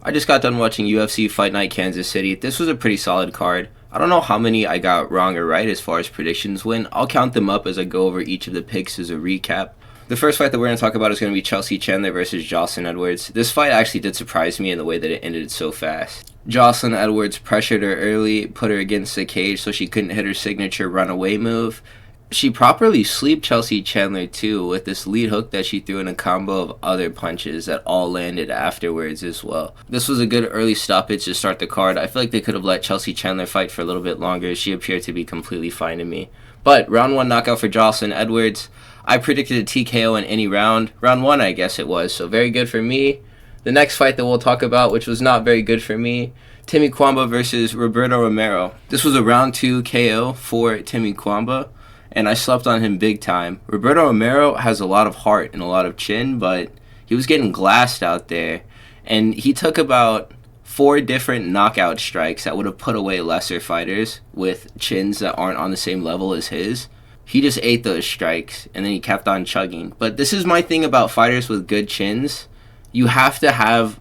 I just got done watching UFC Fight Night Kansas City. This was a pretty solid card. I don't know how many I got wrong or right as far as predictions went. I'll count them up as I go over each of the picks as a recap. The first fight that we're going to talk about is going to be Chandler versus Jocelyne Edwards. This fight actually did surprise me in the way that it ended so fast. Jocelyne Edwards pressured her early, put her against the cage so she couldn't hit her signature runaway move. She properly sleeped Chandler too with this lead hook that she threw in a combo of other punches that all landed afterwards as well. This was a good early stoppage to start the card. I feel like they could have let Chandler fight for a little bit longer. She appeared to be completely fine to me. But round 1 knockout for Jocelyne Edwards. I predicted a TKO in any round. Round 1 I guess it was, so very good for me. The next fight that we'll talk about, which was not very good for me, Timmy Cuamba versus Roberto Romero. This was a round 2 KO for Timmy Cuamba, and I slept on him big time. Roberto Romero has a lot of heart and a lot of chin, but he was getting glassed out there, and he took about 4 different knockout strikes that would have put away lesser fighters with chins that aren't on the same level as his. He just ate those strikes, and then he kept on chugging. But this is my thing about fighters with good chins. You have to have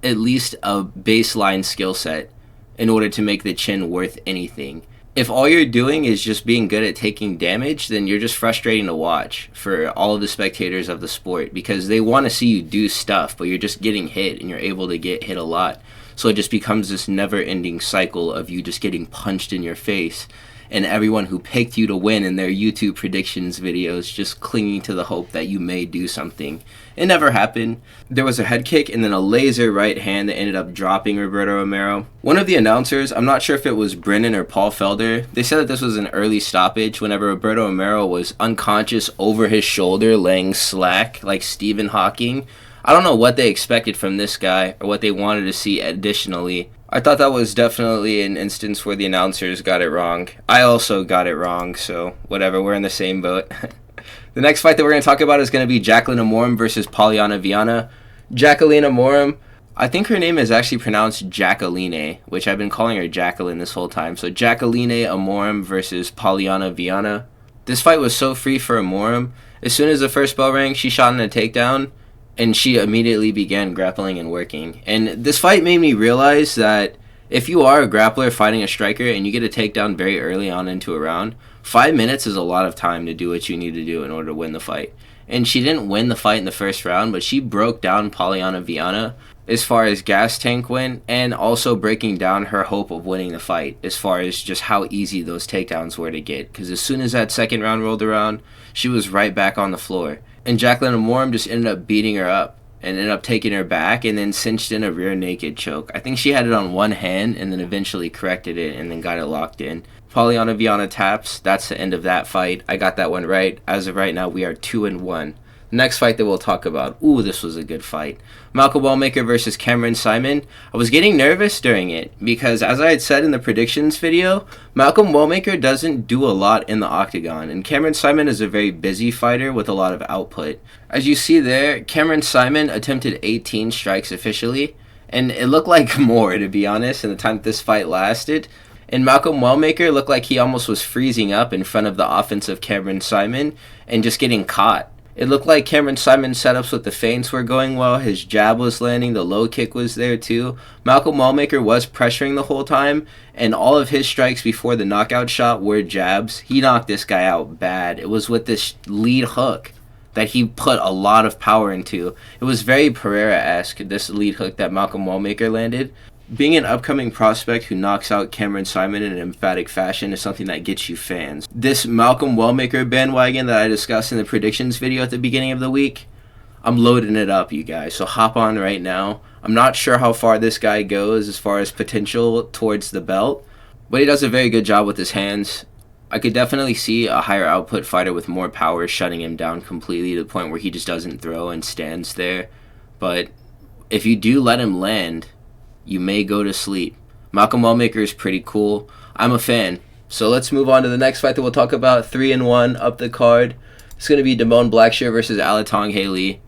at least a baseline skill set in order to make the chin worth anything. If all you're doing is just being good at taking damage, then you're just frustrating to watch for all of the spectators of the sport because they want to see you do stuff, but you're just getting hit and you're able to get hit a lot. So it just becomes this never-ending cycle of you just getting punched in your face and everyone who picked you to win in their YouTube predictions videos just clinging to the hope that you may do something. It never happened. There was a head kick and then a laser right hand that ended up dropping Roberto Romero. One of the announcers, I'm not sure if it was Brennan or Paul Felder, they said that this was an early stoppage whenever Roberto Romero was unconscious over his shoulder laying slack like Stephen Hawking. I don't know what they expected from this guy or what they wanted to see additionally. I thought that was definitely an instance where the announcers got it wrong. I also got it wrong, so whatever, we're in the same boat. The next fight that we're going to talk about is going to be Jacqueline Amorim versus Polyana Viana. Jacqueline Amorim, I think her name is actually pronounced Jacqueline, which I've been calling her Jacqueline this whole time. So Jacqueline Amorim versus Polyana Viana. This fight was so free for Amorim. As soon as the first bell rang, she shot in a takedown, and she immediately began grappling and working. And this fight made me realize that if you are a grappler fighting a striker and you get a takedown very early on into a round, 5 minutes is a lot of time to do what you need to do in order to win the fight. And she didn't win the fight in the first round, but she broke down Polyana Viana as far as gas tank went, and also breaking down her hope of winning the fight as far as just how easy those takedowns were to get. Because as soon as that second round rolled around, she was right back on the floor. And Jacqueline Amorim just ended up beating her up and ended up taking her back and then cinched in a rear naked choke. I think she had it on one hand and then eventually corrected it and then got it locked in. Polyana Viana taps. That's the end of that fight. I got that one right. As of right now, we are 2-1. The next fight that we'll talk about. Ooh, this was a good fight. Wellmaker versus Saimaan. I was getting nervous during it because, as I had said in the predictions video, Wellmaker doesn't do a lot in the octagon, and Saimaan is a very busy fighter with a lot of output. As you see there, Saimaan attempted 18 strikes officially, and it looked like more, to be honest, in the time that this fight lasted. And Wellmaker looked like he almost was freezing up in front of the offensive Saimaan and just getting caught. It looked like Saimann's setups with the feints were going well. His jab was landing. The low kick was there too. Wellmaker was pressuring the whole time, and all of his strikes before the knockout shot were jabs. He knocked this guy out bad. It was with this lead hook that he put a lot of power into. It was very Pereira-esque, this lead hook that Wellmaker landed. Being an upcoming prospect who knocks out Saimaan in an emphatic fashion is something that gets you fans. This Wellmaker bandwagon that I discussed in the predictions video at the beginning of the week, I'm loading it up, you guys, so hop on right now. I'm not sure how far this guy goes as far as potential towards the belt, but he does a very good job with his hands. I could definitely see a higher output fighter with more power shutting him down completely to the point where he just doesn't throw and stands there. But if you do let him land, you may go to sleep. Wellmaker is pretty cool. I'm a fan. So let's move on to the next fight that we'll talk about. 3-1 up the card. It's going to be Damon Blackshear versus Alatangheili.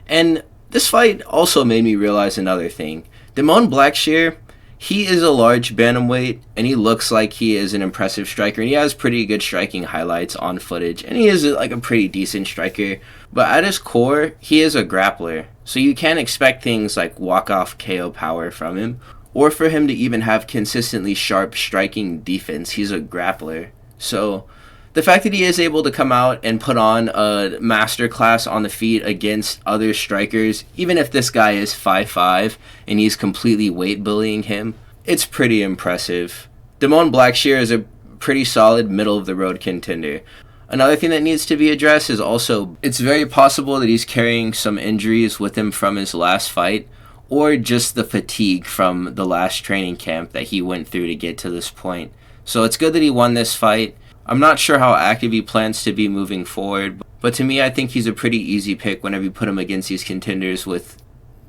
And this fight also made me realize another thing. Damon Blackshear, he is a large bantamweight, and he looks like he is an impressive striker, and he has pretty good striking highlights on footage, and he is like a pretty decent striker. But at his core, he is a grappler. So you can't expect things like walk-off KO power from him, or for him to even have consistently sharp striking defense. He's a grappler. So the fact that he is able to come out and put on a masterclass on the feet against other strikers, even if this guy is 5'5" and he's completely weight bullying him, it's pretty impressive. Damon Blackshear is a pretty solid middle-of-the-road contender. Another thing that needs to be addressed is also, it's very possible that he's carrying some injuries with him from his last fight, or just the fatigue from the last training camp that he went through to get to this point. So it's good that he won this fight. I'm not sure how active he plans to be moving forward, but to me I think he's a pretty easy pick whenever you put him against these contenders with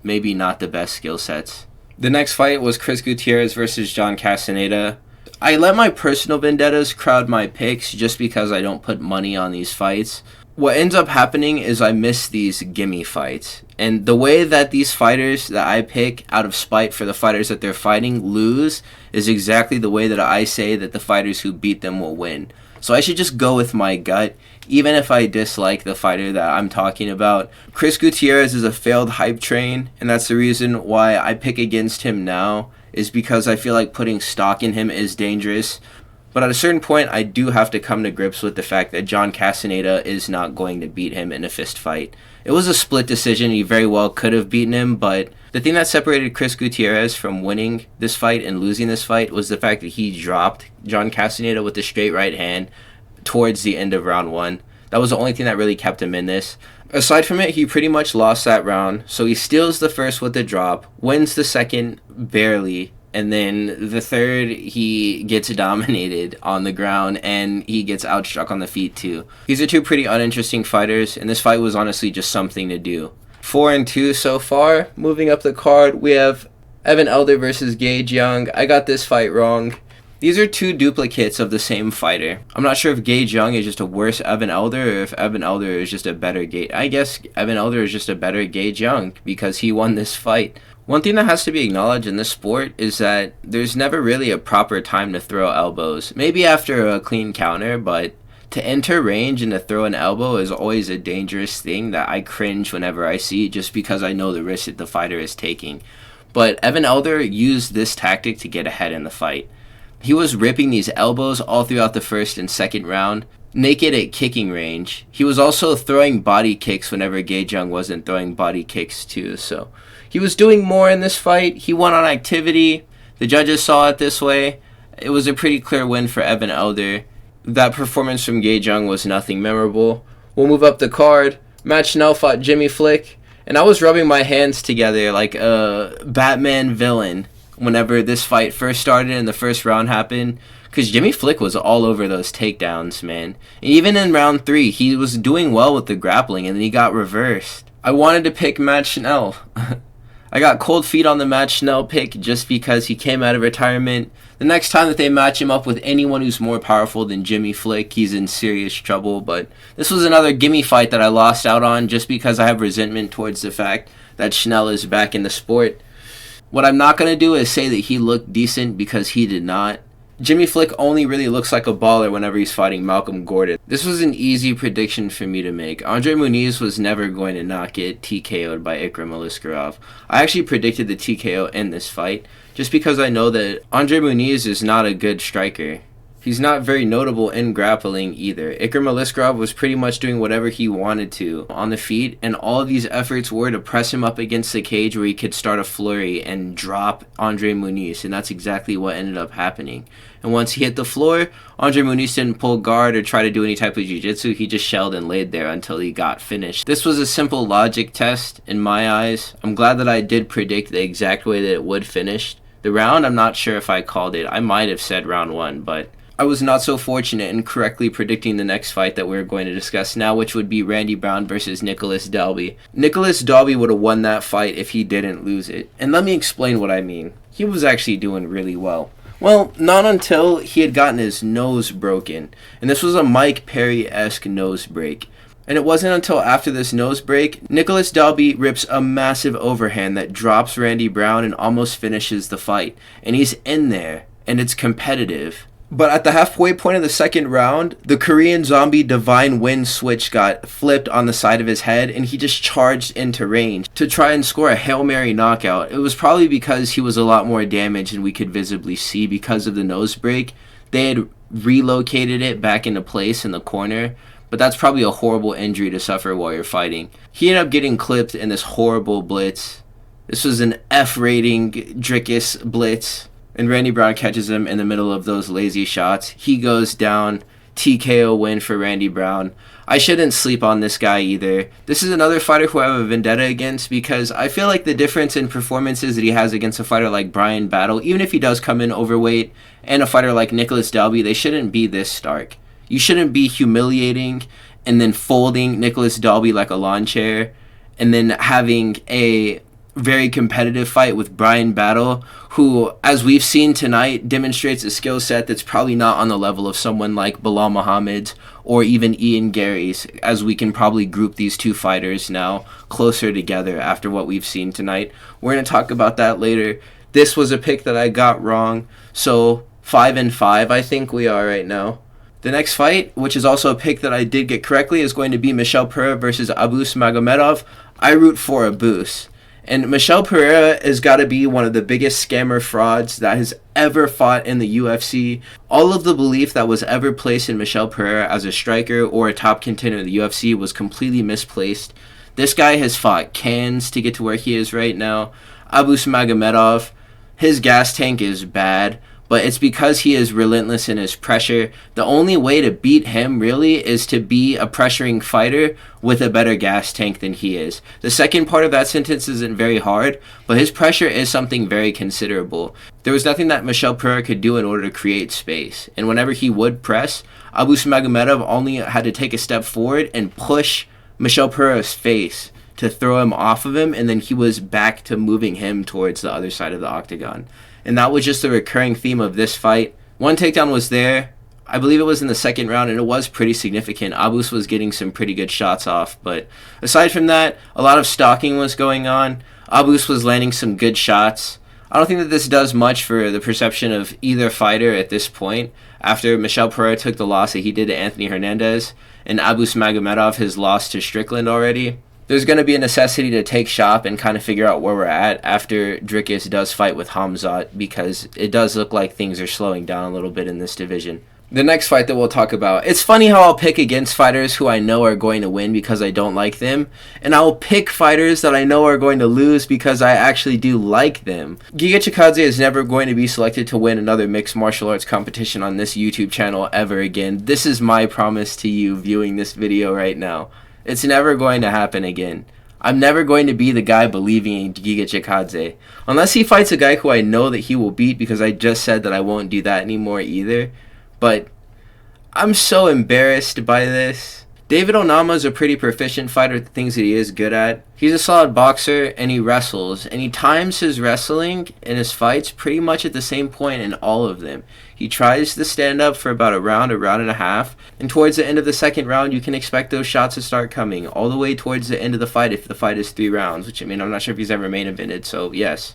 maybe not the best skill sets. The next fight was Chris Gutierrez versus John Castaneda. I let my personal vendettas crowd my picks just because I don't put money on these fights. What ends up happening is I miss these gimme fights. And the way that these fighters that I pick out of spite for the fighters that they're fighting lose is exactly the way that I say that the fighters who beat them will win. So I should just go with my gut, even if I dislike the fighter that I'm talking about. Chris Gutierrez is a failed hype train, and that's the reason why I pick against him now, is because I feel like putting stock in him is dangerous. But at a certain point, I do have to come to grips with the fact that John Castaneda is not going to beat him in a fist fight. It was a split decision. He very well could have beaten him, but the thing that separated Chris Gutierrez from winning this fight and losing this fight was the fact that he dropped John Castaneda with a straight right hand towards the end of round 1. That was the only thing that really kept him in this. Aside from it, he pretty much lost that round, so he steals the first with the drop, wins the second barely, and then the third, he gets dominated on the ground, and he gets outstruck on the feet too. These are two pretty uninteresting fighters, and this fight was honestly just something to do. 4-2 so far. Moving up the card, we have Evan Elder versus Gage Young. I got this fight wrong. These are two duplicates of the same fighter. I'm not sure if Gage Young is just a worse Evan Elder or if Evan Elder is just a better Gage. I guess Evan Elder is just a better Gage Young because he won this fight. One thing that has to be acknowledged in this sport is that there's never really a proper time to throw elbows. Maybe after a clean counter, but to enter range and to throw an elbow is always a dangerous thing that I cringe whenever I see, just because I know the risk that the fighter is taking. But Evan Elder used this tactic to get ahead in the fight. He was ripping these elbows all throughout the first and second round, naked at kicking range. He was also throwing body kicks whenever Gage Young wasn't throwing body kicks too. So he was doing more in this fight. He won on activity. The judges saw it this way. It was a pretty clear win for Evan Elder. That performance from Gage Young was nothing memorable. We'll move up the card. Matt Schnell fought Jimmy Flick, and I was rubbing my hands together like a Batman villain whenever this fight first started and the first round happened, because Jimmy Flick was all over those takedowns, man. And even in round 3, he was doing well with the grappling, and then he got reversed. I wanted to pick Matt Schnell. I got cold feet on the Matt Schnell pick just because he came out of retirement. The next time that they match him up with anyone who's more powerful than Jimmy Flick, he's in serious trouble. But this was another gimme fight that I lost out on just because I have resentment towards the fact that Schnell is back in the sport. What I'm not going to do is say that he looked decent, because he did not. Jimmy Flick only really looks like a baller whenever he's fighting Malcolm Gordon. This was an easy prediction for me to make. Andre Muniz was never going to not get TKO'd by Ikram Aliskerov. I actually predicted the TKO in this fight, just because I know that Andre Muniz is not a good striker. He's not very notable in grappling either. Ikram Aliskerov was pretty much doing whatever he wanted to on the feet, and all of these efforts were to press him up against the cage where he could start a flurry and drop Andre Muniz, and that's exactly what ended up happening. And once he hit the floor, Andre Muniz didn't pull guard or try to do any type of jiu-jitsu. He just shelled and laid there until he got finished. This was a simple logic test in my eyes. I'm glad that I did predict the exact way that it would finish. The round, I'm not sure if I called it. I might have said round 1, but I was not so fortunate in correctly predicting the next fight that we're going to discuss now, which would be Randy Brown versus Nicholas Dalby. Nicholas Dalby would have won that fight if he didn't lose it. And let me explain what I mean. He was actually doing really well. Well, not until he had gotten his nose broken. And this was a Mike Perry-esque nose break. And it wasn't until after this nose break, Nicholas Dalby rips a massive overhand that drops Randy Brown and almost finishes the fight. And he's in there, and it's competitive. But at the halfway point of the second round, the Korean zombie Divine Wind switch got flipped on the side of his head, and he just charged into range to try and score a Hail Mary knockout. It was probably because he was a lot more damaged than we could visibly see because of the nose break. They had relocated it back into place in the corner, but that's probably a horrible injury to suffer while you're fighting. He ended up getting clipped in this horrible blitz. This was an F rating Drickus blitz. And Randy Brown catches him in the middle of those lazy shots. He goes down. TKO win for Randy Brown. I shouldn't sleep on this guy either. This is another fighter who I have a vendetta against because I feel like the difference in performances that he has against a fighter like Brian Battle, even if he does come in overweight, and a fighter like Nicholas Dalby, they shouldn't be this stark. You shouldn't be humiliating and then folding Nicholas Dalby like a lawn chair and then having a very competitive fight with Brian Battle, who, as we've seen tonight, demonstrates a skill set that's probably not on the level of someone like Bilal Muhammad's or even Ian Garry's, as we can probably group these two fighters now closer together after what we've seen tonight. We're going to talk about that later. This was a pick that I got wrong, so 5-5 I think we are right now. The next fight, which is also a pick that I did get correctly, is going to be Michel Pereira versus Abus Magomedov. I root for Abus. And Michel Pereira has got to be one of the biggest scammer frauds that has ever fought in the UFC. All of the belief that was ever placed in Michel Pereira as a striker or a top contender in the UFC was completely misplaced. This guy has fought cans to get to where he is right now. Abus Magomedov, his gas tank is bad, but it's because he is relentless in his pressure. The only way to beat him, really, is to be a pressuring fighter with a better gas tank than he is. The second part of that sentence isn't very hard, but his pressure is something very considerable. There was nothing that Michel Pereira could do in order to create space, and whenever he would press, Abus Magomedov only had to take a step forward and push Michel Pereira's face to throw him off of him, and then he was back to moving him towards the other side of the octagon. And that was just a recurring theme of this fight. One takedown was there. I believe it was in the second round, and it was pretty significant. Abus was getting some pretty good shots off. But aside from that, a lot of stalking was going on. Abus was landing some good shots. I don't think that this does much for the perception of either fighter at this point. After Michel Pereira took the loss that he did to Anthony Hernandez, and Abus Magomedov has lost to Strickland already, there's going to be a necessity to take shop and kind of figure out where we're at after Drickus does fight with Hamzat, because it does look like things are slowing down a little bit in this division. The next fight that we'll talk about, it's funny how I'll pick against fighters who I know are going to win because I don't like them, and I'll pick fighters that I know are going to lose because I actually do like them. Giga Chikadze is never going to be selected to win another mixed martial arts competition on this YouTube channel ever again. This is my promise to you viewing this video right now. It's never going to happen again. I'm never going to be the guy believing in Giga Chikadze. Unless he fights a guy who I know that he will beat, because I just said that I won't do that anymore either. But I'm so embarrassed by this. David Onama is a pretty proficient fighter at the things that he is good at. He's a solid boxer, and he wrestles. And he times his wrestling and his fights pretty much at the same point in all of them. He tries to stand up for about a round and a half. And towards the end of the second round, you can expect those shots to start coming. All the way towards the end of the fight, if the fight is 3 rounds. Which, I mean, I'm not sure if he's ever main evented, so yes.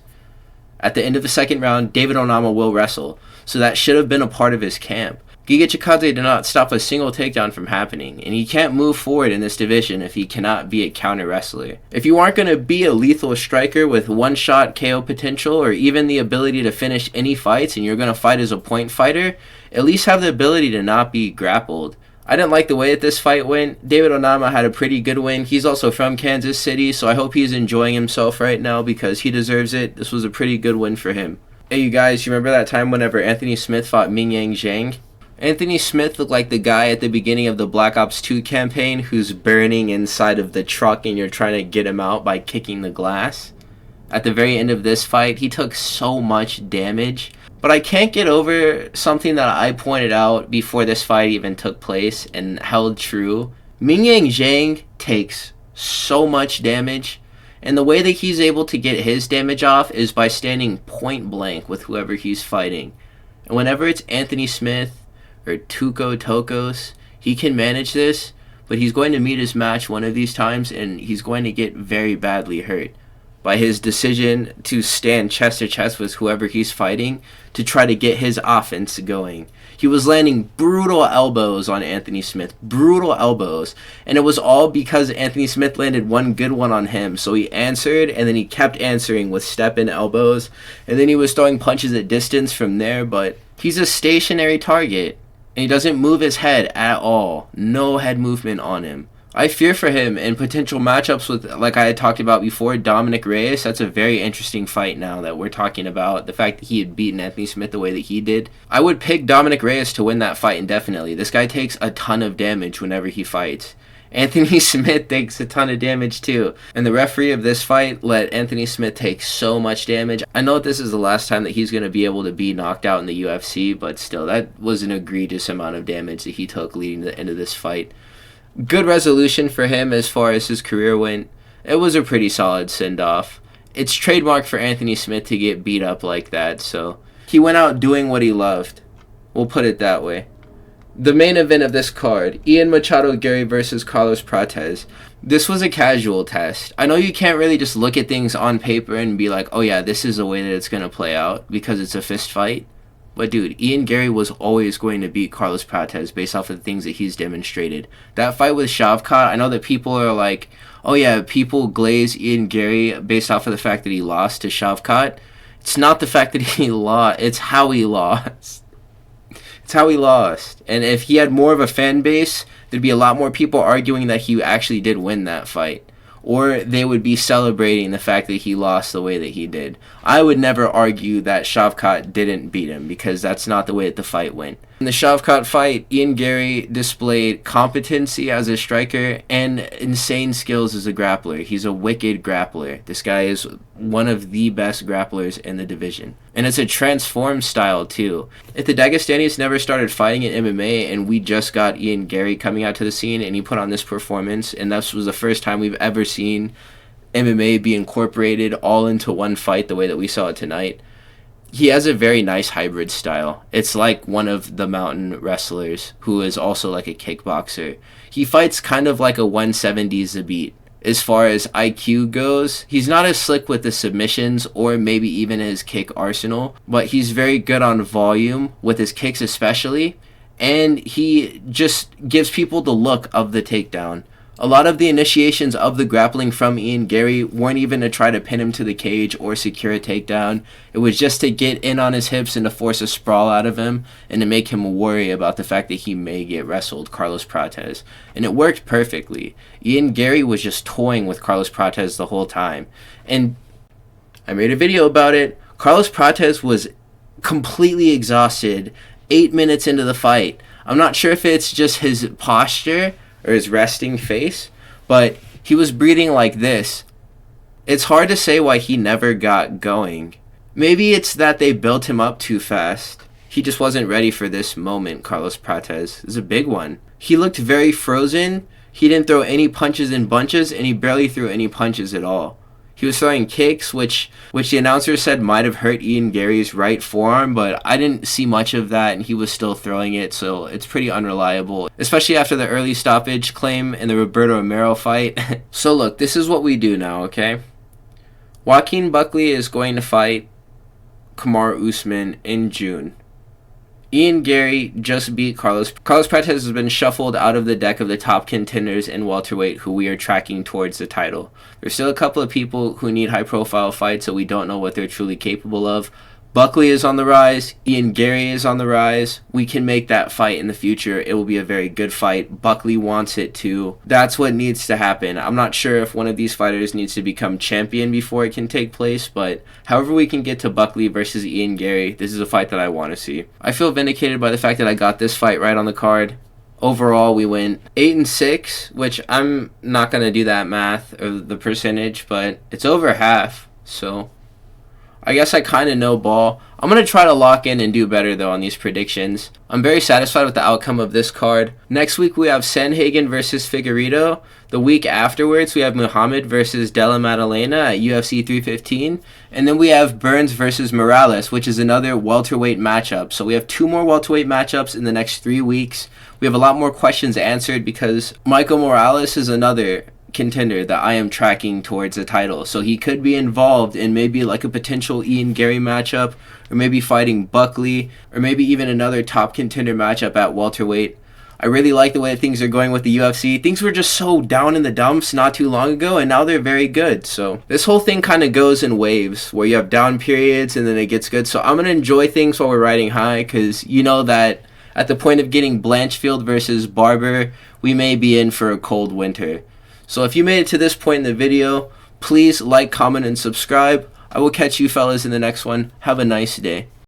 At the end of the second round, David Onama will wrestle. So that should have been a part of his camp. Giga Chikadze did not stop a single takedown from happening, and he can't move forward in this division if he cannot be a counter wrestler. If you aren't going to be a lethal striker with one-shot KO potential or even the ability to finish any fights, and you're going to fight as a point fighter, at least have the ability to not be grappled. I didn't like the way that this fight went. David Onama had a pretty good win. He's also from Kansas City, so I hope he's enjoying himself right now because he deserves it. This was a pretty good win for him. Hey, you guys, you remember that time whenever Anthony Smith fought Mingayang Zhang? Anthony Smith looked like the guy at the beginning of the Black Ops 2 campaign who's burning inside of the truck and you're trying to get him out by kicking the glass. At the very end of this fight, he took so much damage. But I can't get over something that I pointed out before this fight even took place and held true. Mingayang Zhang takes so much damage, and the way that he's able to get his damage off is by standing point blank with whoever he's fighting. And whenever it's Anthony Smith or Tuco Tokos, he can manage this, but he's going to meet his match one of these times and he's going to get very badly hurt by his decision to stand chest to chest with whoever he's fighting to try to get his offense going. He was landing brutal elbows on Anthony Smith, brutal elbows, and it was all because Anthony Smith landed one good one on him. So he answered, and then he kept answering with step-in elbows, and then he was throwing punches at distance from there, but he's a stationary target, and he doesn't move his head at all. No head movement on him. I fear for him in potential matchups with, like I had talked about before, Dominic Reyes. That's a very interesting fight now that we're talking about. The fact that he had beaten Anthony Smith the way that he did. I would pick Dominic Reyes to win that fight indefinitely. This guy takes a ton of damage whenever he fights. Anthony Smith takes a ton of damage too. And the referee of this fight let Anthony Smith take so much damage. I know this is the last time that he's going to be able to be knocked out in the UFC, but still, that was an egregious amount of damage that he took leading to the end of this fight. Good resolution for him as far as his career went. It was a pretty solid send-off. It's trademark for Anthony Smith to get beat up like that, so he went out doing what he loved. We'll put it that way. The main event of this card, Ian Machado Garry versus Carlos Prates. This was a casual test. I know you can't really just look at things on paper and be like, oh yeah, this is the way that it's going to play out because it's a fist fight. But dude, Ian Garry was always going to beat Carlos Prates based off of the things that he's demonstrated. That fight with Shavkat, I know that people are like, oh yeah, people glaze Ian Garry based off of the fact that he lost to Shavkat. It's not the fact that he lost, it's how he lost. It's how he lost. And if he had more of a fan base, there'd be a lot more people arguing that he actually did win that fight. Or they would be celebrating the fact that he lost the way that he did. I would never argue that Shavkat didn't beat him because that's not the way that the fight went. In the Shavkat fight, Ian Garry displayed competency as a striker and insane skills as a grappler. He's a wicked grappler. This guy is one of the best grapplers in the division. And it's a transformed style too. If the Dagestanis never started fighting in MMA and we just got Ian Garry coming out to the scene and he put on this performance, and this was the first time we've ever seen MMA be incorporated all into one fight the way that we saw it tonight, he has a very nice hybrid style. It's like one of the mountain wrestlers who is also like a kickboxer. He fights kind of like a 170 Zabit. As far as IQ goes, he's not as slick with the submissions or maybe even his kick arsenal, but he's very good on volume with his kicks especially, and he just gives people the look of the takedown. A lot of the initiations of the grappling from Ian Garry weren't even to try to pin him to the cage or secure a takedown. It was just to get in on his hips and to force a sprawl out of him and to make him worry about the fact that he may get wrestled, Carlos Prates. And it worked perfectly. Ian Garry was just toying with Carlos Prates the whole time. And I made a video about it. Carlos Prates was completely exhausted 8 minutes into the fight. I'm not sure if it's just his posture or his resting face, but he was breathing like this. It's hard to say why he never got going. Maybe it's that they built him up too fast. He just wasn't ready for this moment, Carlos Prates. It's a big one. He looked very frozen. He didn't throw any punches in bunches, and he barely threw any punches at all. He was throwing kicks, which the announcer said might have hurt Ian Garry's right forearm, but I didn't see much of that, and he was still throwing it, so it's pretty unreliable, especially after the early stoppage claim in the Roberto Romero fight. So look, this is what we do now, okay? Joaquin Buckley is going to fight Kamaru Usman in June. Ian Garry just beat Carlos. Carlos Prates has been shuffled out of the deck of the top contenders in welterweight who we are tracking towards the title. There's still a couple of people who need high-profile fights, so we don't know what they're truly capable of. Buckley is on the rise. Ian Garry is on the rise. We can make that fight in the future. It will be a very good fight. Buckley wants it too. That's what needs to happen. I'm not sure if one of these fighters needs to become champion before it can take place, but however we can get to Buckley versus Ian Garry, this is a fight that I want to see. I feel vindicated by the fact that I got this fight right on the card. Overall, we went 8-6, which I'm not going to do that math or the percentage, but it's over half, so I guess I kind of know ball. I'm going to try to lock in and do better, though, on these predictions. I'm very satisfied with the outcome of this card. Next week, we have Sandhagen versus Figueiredo. The week afterwards, we have Muhammad versus Della Maddalena at UFC 315. And then we have Burns versus Morales, which is another welterweight matchup. So we have 2 more welterweight matchups in the next 3 weeks. We have a lot more questions answered because Michael Morales is another contender that I am tracking towards a title. So he could be involved in maybe like a potential Ian Garry matchup, or maybe fighting Buckley, or maybe even another top contender matchup at welterweight. I really like the way things are going with the UFC. Things were just so down in the dumps not too long ago, and now they're very good. So this whole thing kind of goes in waves, where you have down periods and then it gets good. So I'm going to enjoy things while we're riding high, because you know that at the point of getting Blanchfield versus Barber, we may be in for a cold winter. So if you made it to this point in the video, please like, comment, and subscribe. I will catch you fellas in the next one. Have a nice day.